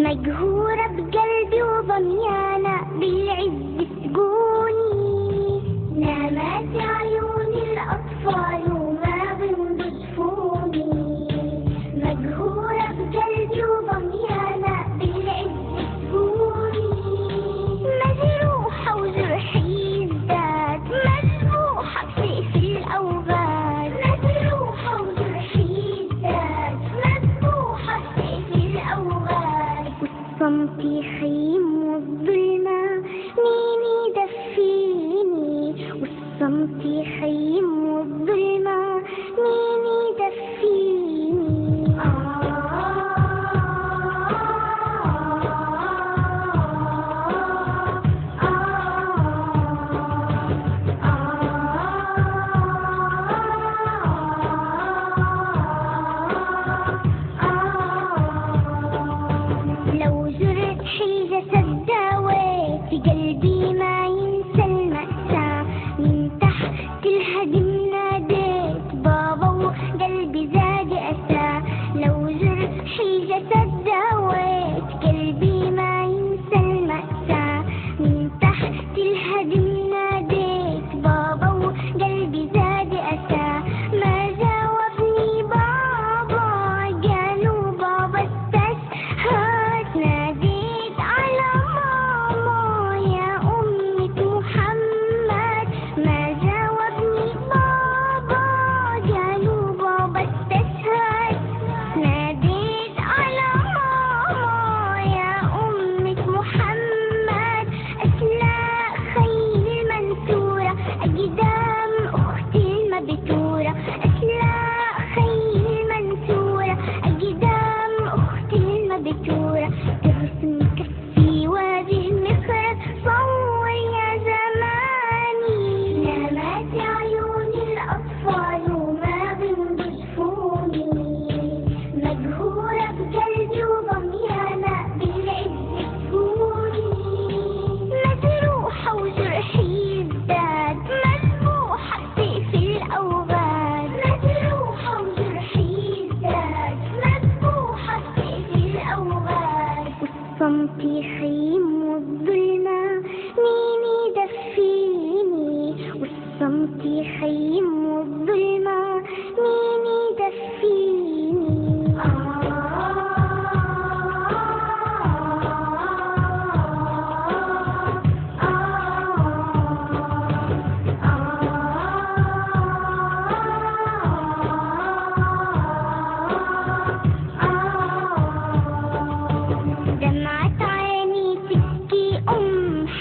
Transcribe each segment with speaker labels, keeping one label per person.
Speaker 1: مجهورة بقلبي وضميانة بالعز سجوني، نامت عيون الأطفال وما بنضيفوني، مجهورة بقلبي وضميانة بالعز سجوني، مجروحة وجرحي ازداد مذبوحة بسيف الأوغاد، مجروحة وجرحي ازداد مذبوحة بسيف الأوغاد، والصمت يخيم والظلمة مين يدفيني، والصمت يخيم والظلمة مين يدفيني. لو جرحي جسد داويت في قلبي ما ينسى المأساة، من تحت الهدم ناديت بابا وقلبي زاد أسى، لو جرحي جسد داويت قلبي ما ينسى المأساة، من تحت الهدم ناديت بابا وقلبي زاد أسى، ما جاوبني بابا قالوا بابا استشهد، ناديت على ماما يا أمة محمد، ما جاوبني بابا قالوا بابا استشهد، ناديت على ماما يا أمة محمد، أسلاء خيل المنثورة أقدام أختي المبتورة، أسلاء خيل المنثورة أقدام أختي المبتورة، ترسم كفي وجه مخرج صور يا زماني، نامت عيون الأطفال وما بنضيفوني، مجهورة بقلبي وضميانة بالعز سجوني، مجروحة وجرحي ازداد مذبوحة بسيف الأوغاد، مجروحة وجرحي ازداد مذبوحة بسيف الأوغاد، والصمت يخيم والظلمة مين يدفيني، والصمت يخيم والظلمة مين يدفيني. دمعت عيني تبكي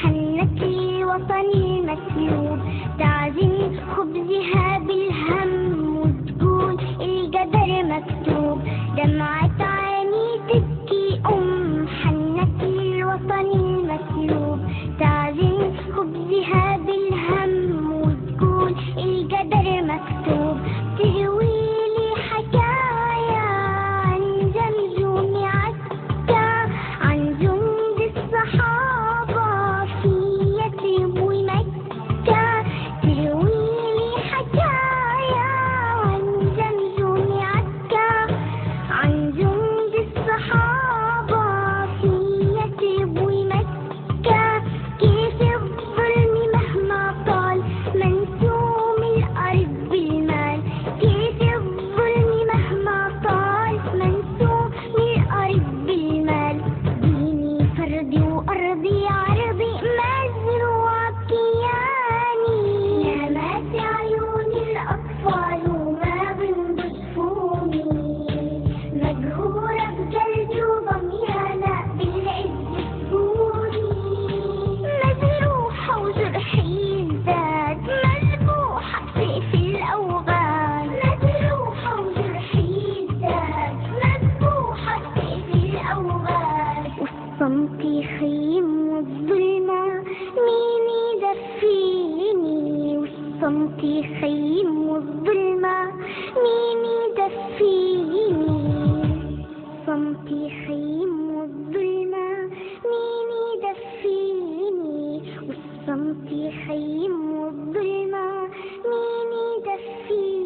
Speaker 1: حنت لي وطني المسلوب، تعزن خبزها بالهم وتقول القدر مكتوب، دمعت عيني تبكي حنت لي وطني المسلوب، تعزن خبزها بالهم وتقول القدر مكتوب، تروي لي حكايا عن جمجوم عسكر، عن جند الصحابة في يثرب ومكة، تروي لي حكايا عن جمجوم عسكر، عن جند الصحابة في يثرب ومكة، كيف الظلم مهما طال منسوم الأرض بالمال، كيف الظلم مهما طال منسوم الأرض بالمال، ديني فردي وأرضي عرضي مزروع كياني، نامت عيون الأطفال وما بنضيفوني، مجهورة بقلبي وضميانة بالعز سجوني، مجروحة وجرحي ازداد مذبوحة بسيف الأوغاد، مجروحة وجرحي ازداد مذبوحة بسيف الأوغاد، والصمت يخيم والظلمة مين يدفيني، والصمت يخيم والظلمة مين يدفيني، الصمت يخيم والظلمة مين يدفيني، والصمت يخيم والظلمة مين يدفيني.